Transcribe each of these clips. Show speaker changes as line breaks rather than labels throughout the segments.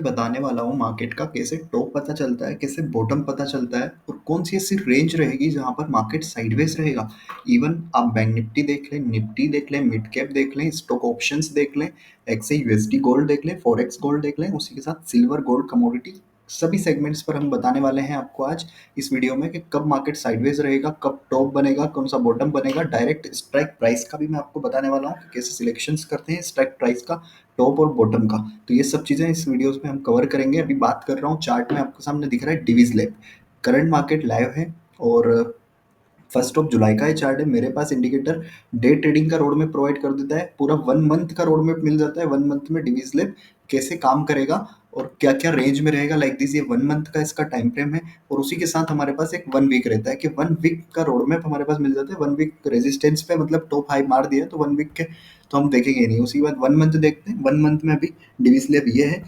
बताने वाला हूँ मार्केट का कैसे टॉप पता चलता है, कैसे बॉटम पता चलता है और कौन सी ऐसी रेंज रहेगी जहाँ पर मार्केट साइडवेज रहेगा। इवन आप बैंक निफ्टी देख लें, निफ्टी देख लें, मिड कैप देख लें, स्टॉक ऑप्शंस देख लें, एक्से यूएसडी गोल्ड देख लें, फॉरेक्स गोल्ड देख लें, उसी के साथ सिल्वर गोल्ड कमोडिटी, सभी सेगमेंट्स पर हम बताने वाले हैं आपको आज इस वीडियो में कि कब मार्केट साइडवेज रहेगा, कब टॉप बनेगा, कौन सा बॉटम बनेगा। डायरेक्ट स्ट्राइक प्राइस का भी मैं आपको बताने वाला हूँ कि कैसे सिलेक्शंस करते हैं स्ट्राइक प्राइस का, टॉप और बॉटम का। तो ये सब चीज़ें इस वीडियोस में हम कवर करेंगे। अभी बात कर रहा हूँ, चार्ट में आपको सामने दिख रहा है Divi's lab, current market live है और 1 जुलाई का ये चार्ट है। मेरे पास इंडिकेटर डे ट्रेडिंग का रोड मैप प्रोवाइड कर देता है, पूरा 1 मंथ का रोड मैप मिल जाता है। 1 मंथ में डिवीज लैब कैसे काम करेगा और क्या क्या रेंज में रहेगा, लाइक दिस। ये 1 मंथ का इसका टाइम फ्रेम है और उसी के साथ हमारे पास एक 1 वीक रहता है कि 1 वीक का रोड मैप हमारे पास मिल जाता है। 1 वीक रेजिस्टेंस पे मतलब टॉप हाई मार दिया तो 1 वीक के तो हम देखेंगे नहीं। उसी के बाद 1 मंथ देखते हैं। 1 मंथ में अभी डिवीज लैब ये है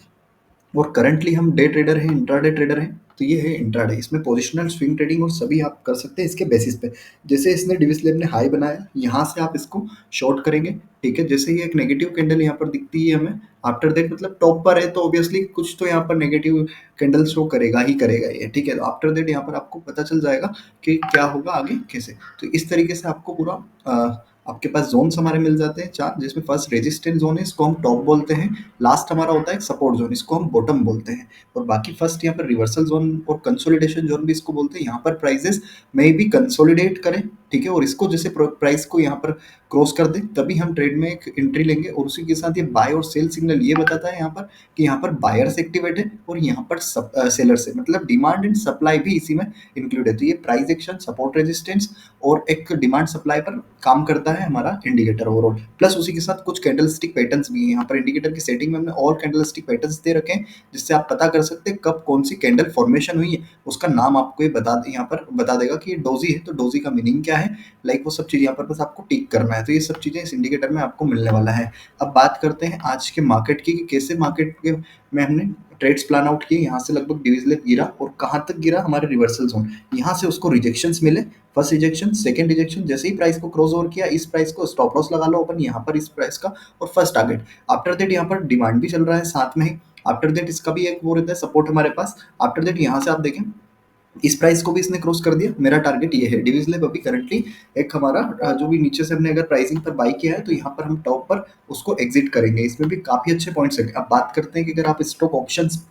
और करंटली हम डे ट्रेडर हैं, इंट्राडे ट्रेडर हैं। तो ये है इंट्राडे, इसमें पोजिशनल स्विंग ट्रेडिंग और सभी आप कर सकते हैं इसके बेसिस पे। जैसे इसने डिविस लेब ने हाई बनाया, यहाँ से आप इसको शॉर्ट करेंगे। ठीक है, जैसे ये एक नेगेटिव कैंडल यहाँ पर दिखती है हमें, आफ्टर दैट मतलब टॉप पर है तो ऑब्वियसली कुछ तो यहाँ पर नेगेटिव कैंडल शो करेगा ही करेगा ये। ठीक है, तो आफ्टर दैट यहाँ पर आपको पता चल जाएगा कि क्या होगा आगे कैसे। तो इस तरीके से आपको पूरा आपके पास जोन्स हमारे मिल जाते हैं चार, जिसमें फर्स्ट रेजिस्टेंस जोन है, इसको हम टॉप बोलते हैं। लास्ट हमारा होता है सपोर्ट जोन, इसको हम बॉटम बोलते हैं। और बाकी फर्स्ट यहाँ पर रिवर्सल जोन और कंसोलिडेशन जोन भी इसको बोलते हैं। यहाँ पर प्राइजेस में भी कंसोलिडेट करें, ठीक है, और इसको जैसे प्राइस को यहाँ पर क्रॉस कर दे तभी हम ट्रेड में एक एंट्री लेंगे। और उसी के साथ ये बाय और सेल सिग्नल ये बताता है यहाँ पर कि यहाँ पर बायर्स एक्टिवेट है और यहाँ पर सेलर्स है, मतलब डिमांड एंड सप्लाई भी इसी में इंक्लूड है। तो ये प्राइस एक्शन, सपोर्ट रेजिस्टेंस और एक डिमांड सप्लाई पर काम करता है हमारा इंडिकेटर ओवरऑल। प्लस उसी के साथ कुछ कैंडलस्टिक पैटर्न्स भी हैं। यहाँ पर इंडिकेटर की सेटिंग में हमने ऑल कैंडलस्टिक पैटर्न्स दे रखे हैं, जिससे आप पता कर सकते हैं कब कौन सी कैंडल फॉर्मेशन हुई है। उसका नाम आपको ये यहाँ पर बता देगा कि ये डोजी है, तो डोजी का मीनिंग क्या है, लाइक वो सब चीज़ यहाँ पर बस आपको टिक करना है। तो ये सब चीज़ें इस इंडिकेटर में आपको मिलने वाला है। अब बात करते हैं आज के मार्केट की कि कैसे मार्केट के में हमने ट्रेड्स प्लान आउट किए। यहाँ से लगभग डिविजन गिरा और कहाँ तक गिरा, हमारे रिवर्सल जोन, यहाँ से उसको रिजेक्शंस मिले। फर्स्ट रिजेक्शन, सेकंड रिजेक्शन, जैसे ही प्राइस को क्रॉस ओवर किया, इस प्राइस को स्टॉप लॉस लगा लो अपन यहाँ पर इस प्राइस का, और फर्स्ट टारगेट। आफ्टर दैट यहाँ पर डिमांड भी चल रहा है साथ में ही। आफ्टर दैट इसका भी एक वो रहता है सपोर्ट हमारे पास। आफ्टर दैट यहाँ से आप देखें इस प्राइस को भी इसने क्रॉस कर दिया। मेरा टारगेट ये है डिविज लेब अभी करंटली एक हमारा जो भी नीचे से हमने अगर प्राइसिंग पर बाई किया है तो यहाँ पर हम टॉप पर उसको एग्जिट करेंगे। इसमें भी काफी अच्छे पॉइंट्स है। अब बात करते हैं कि अगर आप स्टॉक ऑप्शंस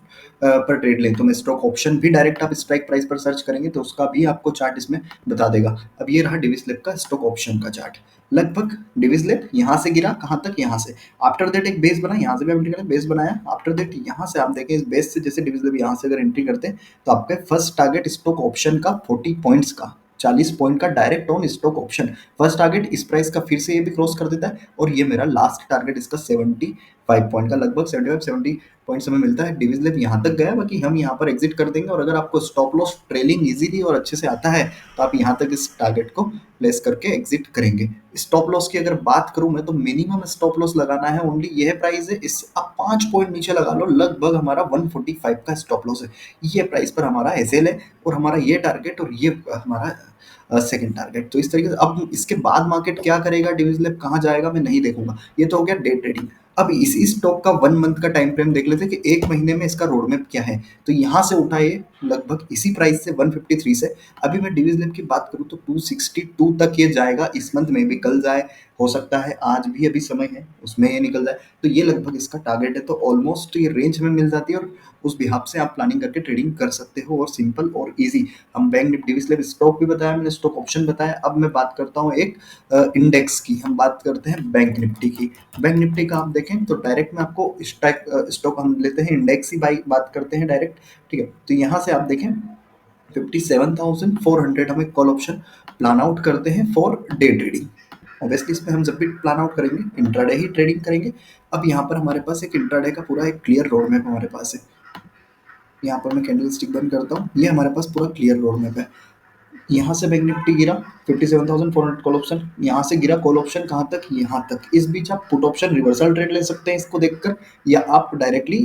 पर ट्रेड लें तो मैं स्टॉक ऑप्शन भी डायरेक्ट आप स्ट्राइक प्राइस पर सर्च करेंगे तो उसका भी आपको चार्ट इसमें बता देगा। अब ये रहा डिविज लेब का स्टॉक ऑप्शन का चार्ट। लगभग डिविज लेब यहाँ से गिरा, कहाँ तक, यहाँ से। आफ्टर दैट एक बेस बना, यहाँ से भी हमने बेस बनाया। आफ्टर दैट यहाँ से आप देखें, इस बेस से जैसे डिविज लेब यहाँ से अगर एंट्री करते हैं तो आपका फर्स्ट टारगेट स्टॉक ऑप्शन का 40 पॉइंट्स का, 40 पॉइंट का direct on stock option first target इस प्राइस का फिर से ये भी क्रॉस कर देता है। और ये मेरा लास्ट टारगेट इसका 75 पॉइंट का, लगभग 75-70 पॉइंट्स हमें मिलता है। डिविज लेब यहाँ तक गया, बाकी हम यहाँ पर एग्जिट कर देंगे। और अगर आपको स्टॉप लॉस ट्रेलिंग इजीली और अच्छे से आता है तो आप यहाँ तक इस टारगेट को प्लेस करके एग्जिट करेंगे। स्टॉप लॉस की अगर बात करूं मैं तो मिनिमम स्टॉप लॉस लगाना है, ओनली यह प्राइस है, इस आप 5 पॉइंट नीचे लगा लो, लगभग हमारा 145 का स्टॉप लॉस है। ये प्राइस पर हमारा एसएल है और हमारा ये टारगेट और ये हमारा सेकंड टारगेट। तो इस तरीके से अब इसके बाद मार्केट क्या करेगा, डिविज लैब कहाँ जाएगा, मैं नहीं देखूंगा। ये तो हो गया डे ट्रेडिंग। अब इसी स्टॉक का 1 मंथ का टाइम फ्रेम देख लेते हैं कि एक महीने में इसका रोड मैप क्या है। तो यहाँ से उठा ये लगभग इसी प्राइस से 153 से, अभी मैं डिविज लैब की बात करूँ तो 262 तक ये जाएगा। इस मंथ में भी कल जाए, हो सकता है आज भी अभी समय है उसमें ये निकल जाए। तो ये लगभग इसका टारगेट है। तो ऑलमोस्ट ये रेंज में मिल जाती है और उस बिहाफ से आप प्लानिंग करके ट्रेडिंग कर सकते हो, और सिंपल और इजी। हम bank Nifty Divi's lab stock भी बताया मैंने, स्टॉक ऑप्शन बताया। अब मैं बात करता हूँ एक इंडेक्स की, हम बात करते हैं बैंक निफ्टी की। बैंक निफ्टी का आप देखें तो डायरेक्ट में आपको स्टॉक हम लेते हैं, इंडेक्स ही बात करते हैं डायरेक्ट। ठीक है, तो यहाँ से आप देखें 57,400 हम एक कॉल ऑप्शन प्लान आउट करते हैं फॉर डे ट्रेडिंग। ऑब्वियसली इसमें हम जब भी प्लान आउट करेंगे इंट्राडे ही ट्रेडिंग करेंगे। अब यहाँ पर हमारे पास एक इंट्राडे का पूरा एक क्लियर रोड मैप हमारे पास है। यहाँ पर मैं कैंडल स्टिक बंद करता हूँ, ये हमारे पास पूरा क्लियर रोड मैप है। यहाँ से बैंक निफ्टी गिरा 57,400 कॉल ऑप्शन, यहाँ से गिरा कॉल ऑप्शन कहाँ तक, यहाँ तक। इस बीच आप पुट ऑप्शन रिवर्सल ट्रेड ले सकते हैं इसको देखकर, या आप डायरेक्टली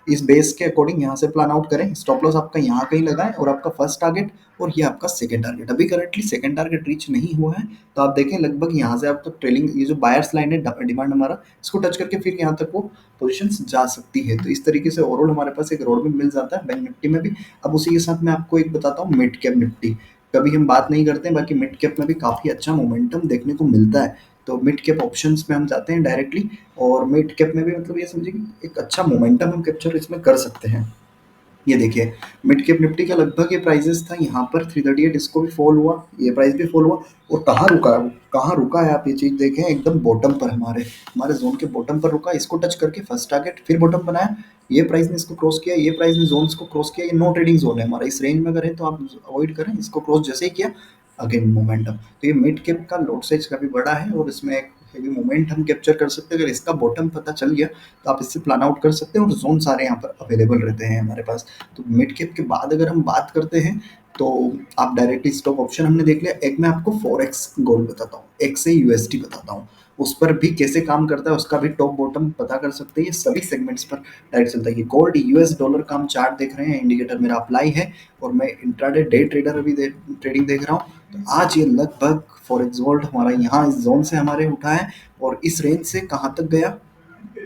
इस बेस के अकॉर्डिंग यहाँ से प्लान आउट करें। स्टॉप लॉस आपका यहाँ कहीं लगाएं और आपका फर्स्ट टारगेट और ये आपका सेकंड टारगेट। अभी करंटली सेकंड टारगेट रीच नहीं हुआ है, तो आप देखें लगभग यहाँ से आपका ट्रेलिंग ये जो बायर्स लाइन है डिमांड हमारा, इसको टच करके फिर यहाँ तक वो पोजीशंस जा सकती है। तो इस तरीके से ओवरऑल हमारे पास एक रोड मैप मिल जाता है बैंक निफ्टी में भी। अब उसी के साथ मैं आपको एक बताता हूँ मिड कैप निफ्टी, कभी हम बात नहीं करते हैं, बाकी मिड कैप में भी काफ़ी अच्छा मोमेंटम देखने को मिलता है। तो मिड कैप ऑप्शंस में हम जाते हैं डायरेक्टली, और मिड कैप में भी मतलब ये समझिए कि एक अच्छा मोमेंटम हम कैप्चर इसमें कर सकते हैं। ये देखिए मिड कैप निफ्टी का लगभग ये प्राइसेस था यहाँ पर 338, इसको भी फॉल हुआ, ये प्राइस भी फॉल हुआ, और कहाँ रुका है, कहाँ रुका है आप ये चीज देखें, एकदम बॉटम पर हमारे हमारे जोन के बॉटम पर रुका, इसको टच करके फर्स्ट टारगेट फिर बॉटम बनाया, ये प्राइस ने इसको क्रॉस किया, ये प्राइस ने जोन को क्रॉस किया, ये नो ट्रेडिंग जोन है हमारा, इस रेंज में अगर है तो आप अवॉइड करें, इसको क्रॉस जैसे ही किया अगेन मोमेंटम। तो ये मिड कैप का लोड साइज काफी बड़ा है और इसमें एक हेवी मोमेंट हम कैप्चर कर सकते हैं। अगर इसका बॉटम पता चल गया तो आप इससे प्लान आउट कर सकते हैं, और जोन सारे यहाँ पर अवेलेबल रहते हैं हमारे पास। तो मिड कैप के बाद अगर हम बात करते हैं तो आप डायरेक्टली स्टॉक ऑप्शन हमने देख लिया, एक मैं आपको फॉरेक्स गोल्ड बताता हूँ, एक से यूएसडी बताता हूँ, उस पर भी कैसे काम करता है, उसका भी टॉप बॉटम पता कर सकते हैं। ये सभी सेगमेंट्स पर डायरेक्ट चलता है। ये गोल्ड यूएस डॉलर का हम चार्ट देख रहे हैं, इंडिकेटर मेरा अप्लाई है और मैं इंट्राडे डे ट्रेडर अभी ट्रेडिंग देख रहा हूँ। तो आज ये लगभग फॉरेक्स गोल्ड हमारा यहाँ इस जोन से हमारे उठा है और इस रेंज से कहाँ तक गया,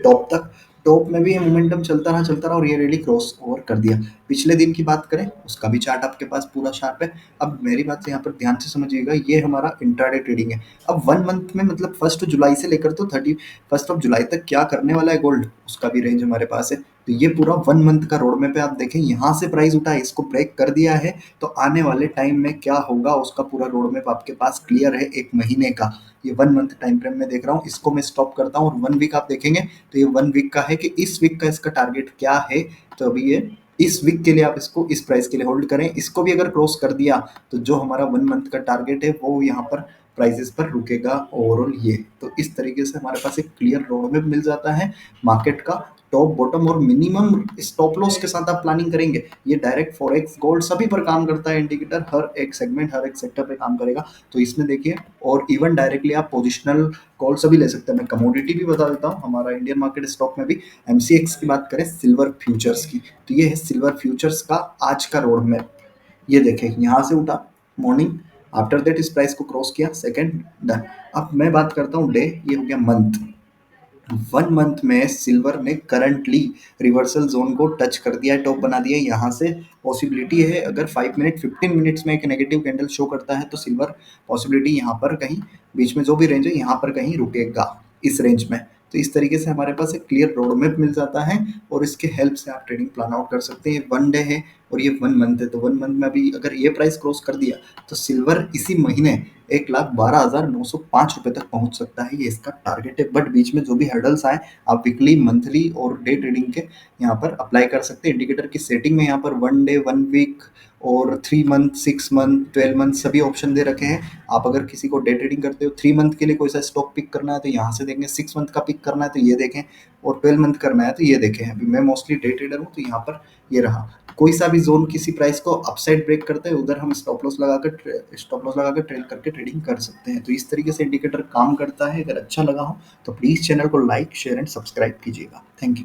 टॉप तक। टॉप में भी ये मोमेंटम चलता रहा और ये रेली क्रॉस ओवर कर दिया। पिछले दिन की बात करें उसका भी चार्ट आपके पास पूरा शार्प है। अब मेरी बात यहाँ पर ध्यान से समझिएगा, ये हमारा इंट्राडे ट्रेडिंग है। अब 1 मंथ में मतलब 1 जुलाई से लेकर तो 31 जुलाई तक क्या करने वाला है गोल्ड, उसका भी रेंज हमारे पास है। तो ये पूरा 1 मंथ का रोड मैप है। आप देखें यहाँ से प्राइस उठा है, इसको ब्रेक कर दिया है, तो आने वाले टाइम में क्या होगा उसका पूरा रोड मैप आपके पास क्लियर है 1 महीने का। ये 1 मंथ टाइम फ्रेम में देख रहा हूँ, इसको मैं स्टॉप करता हूँ और 1 वीक आप देखेंगे तो ये 1 वीक का है कि इस वीक का इसका टारगेट क्या है। तो अभी ये इस वीक के लिए आप इसको इस प्राइस के लिए होल्ड करें, इसको भी अगर क्रॉस कर दिया तो जो हमारा 1 मंथ का टारगेट है वो यहाँ पर प्राइसेस पर रुकेगा ओवरऑल ये। तो इस तरीके से हमारे पास एक क्लियर रोड मैप मिल जाता है मार्केट का, टॉप बॉटम और मिनिमम स्टॉप लॉस के साथ आप प्लानिंग करेंगे। ये डायरेक्ट फॉरेक्स गोल्ड सभी पर काम करता है, इंडिकेटर हर एक सेगमेंट हर एक सेक्टर पे काम करेगा। तो इसमें देखिए, और इवन डायरेक्टली आप पोजिशनल कॉल सभी ले सकते हैं। मैं कमोडिटी भी बता देता हूँ, हमारा इंडियन मार्केट स्टॉक में भी एमसीएक्स की बात करें सिल्वर फ्यूचर्स की, तो ये है सिल्वर फ्यूचर्स का आज का रोड मैप। ये देखें यहाँ से उठा मॉर्निंग, आफ्टर दैट इस प्राइस को क्रॉस किया, सेकंड डन। अब मैं बात करता हूँ डे, ये हो गया मंथ। 1 मंथ में सिल्वर ने करंटली रिवर्सल जोन को टच कर दिया है, टॉप बना दिया है। यहाँ से पॉसिबिलिटी है अगर 5 मिनट 15 मिनट्स में एक नेगेटिव कैंडल शो करता है तो सिल्वर पॉसिबिलिटी यहाँ पर कहीं बीच में जो भी रेंज है यहाँ पर कहीं रुकेगा इस रेंज में। तो इस तरीके से हमारे पास एक क्लियर रोड मैप मिल जाता है और इसके हेल्प से आप ट्रेडिंग प्लान आउट कर सकते हैं। 1 डे है और ये 1 मंथ है, तो 1 मंथ में अभी अगर ये प्राइस क्रॉस कर दिया तो सिल्वर इसी महीने 1,12,905 रुपये तक पहुंच सकता है, ये इसका टारगेट है। बट बीच में जो भी हर्डल्स आए आप वीकली मंथली और डे ट्रेडिंग के यहाँ पर अप्लाई कर सकते हैं। इंडिकेटर की सेटिंग में यहाँ पर 1 डे 1 वीक और 3 मंथ 6 मंथ 12 मंथ सभी ऑप्शन दे रखे हैं। आप अगर किसी को डे ट्रेडिंग करते हो 3 मंथ के लिए कोई सा स्टॉक पिक करना है तो यहाँ से देखें, 6 मंथ का पिक करना है तो ये देखें, और 12 मंथ करना है तो ये देखें। अभी मैं मोस्टली डे ट्रेडर हूँ तो यहाँ पर ये रहा। कोई सा भी जोन किसी प्राइस को अपसाइड ब्रेक करते हैं उधर हम स्टॉप लॉस लगाकर ट्रेड करके ट्रेडिंग कर सकते हैं। तो इस तरीके से इंडिकेटर काम करता है। अगर अच्छा लगा हो तो प्लीज़ चैनल को लाइक शेयर एंड सब्सक्राइब कीजिएगा। Thank you.